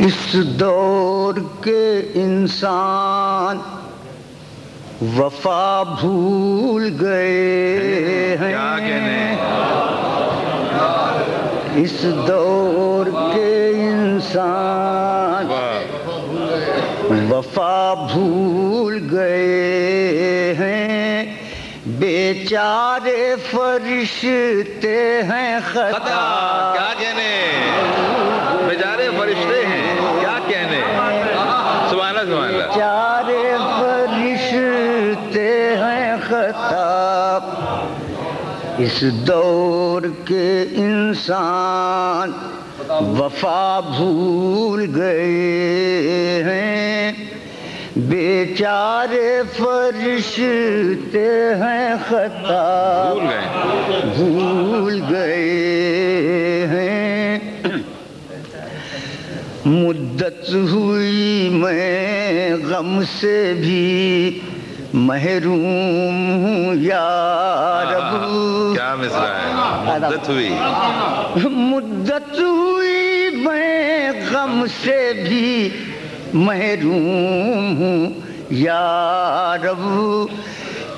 اس دور کے انسان وفا بھول گئے ہیں، کیا کہنے، اس دور کے انسان وفا بھول گئے ہیں، بیچارے فرشتے ہیں خطا، کیا کہنے، بیچارے فرشتے ہیں، کیا کہنے، سبحان اللہ سبحان اللہ، بیچارے فرشتے ہیں خطا، اس دور کے انسان وفا بھول گئے ہیں، بیچارے فرشتے ہیں خطا بھول گئے ہیں۔ مدت ہوئی میں غم سے بھی محروم ہوں یا رب، کیا مصرع ہے، مدت ہوئی، مدت ہوئی میں غم سے بھی محروم ہوں یا رب،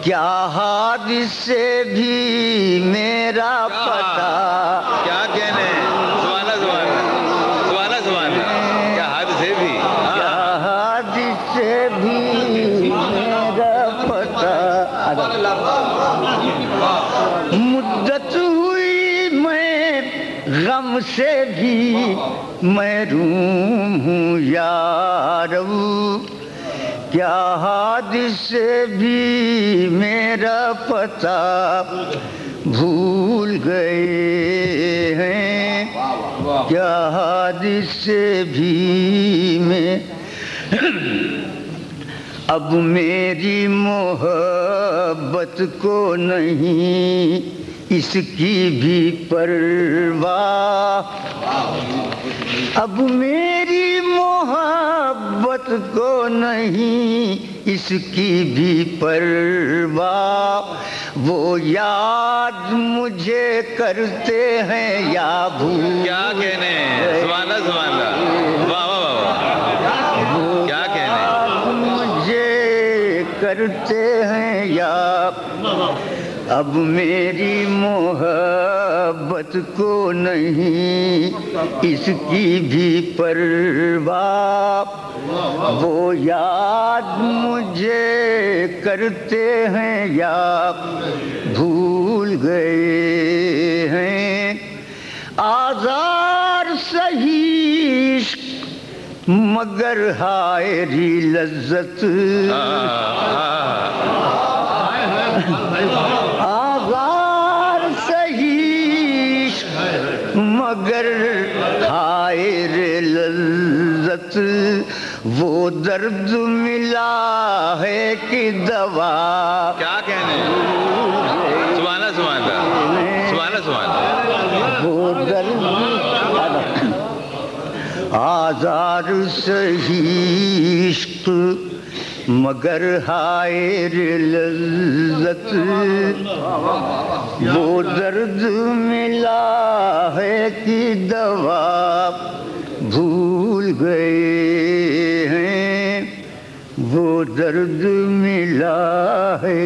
کیا حادث سے بھی میرا پتہ، کیا کہنے، سبحان اللہ سبحان اللہ، سبحان اللہ سبحان اللہ، کیا حد سے بھی، کیا حادث سے بھی میرا پتہ، مدت ہوئی میں غم سے بھی محروم ہوں یا رب، کیا حادث سے بھی میرا پتہ بھول گئے ہیں، کیا حادث سے بھی میں اب میری محبت کو نہیں اس کی بھی پرواہ، اب میری محبت کو نہیں اس کی بھی پرواہ، وہ یاد مجھے کرتے ہیں یا بھول، کیا کہنے، سبحان اللہ سبحان اللہ، واہ واہ واہ واہ، کیا کہنے، مجھے کرتے ہیں یا، اب میری محبت کو نہیں اس کی بھی پرواہ، وہ یاد مجھے کرتے ہیں یا بھول گئے ہیں، آزار سہی عشق مگر ہائری لذت، آزار سہی عشق مگر ہائر لذت، وہ درد ملا ہے کہ دوا، کیا کہنے، سبحان اللہ سبحان اللہ، سبحان اللہ سبحان اللہ، وہ درد آزار سہی عشق مگر ہائر لذت، وہ درد ملا ہے کہ دوا بھول گئے ہیں، وہ درد ملا ہے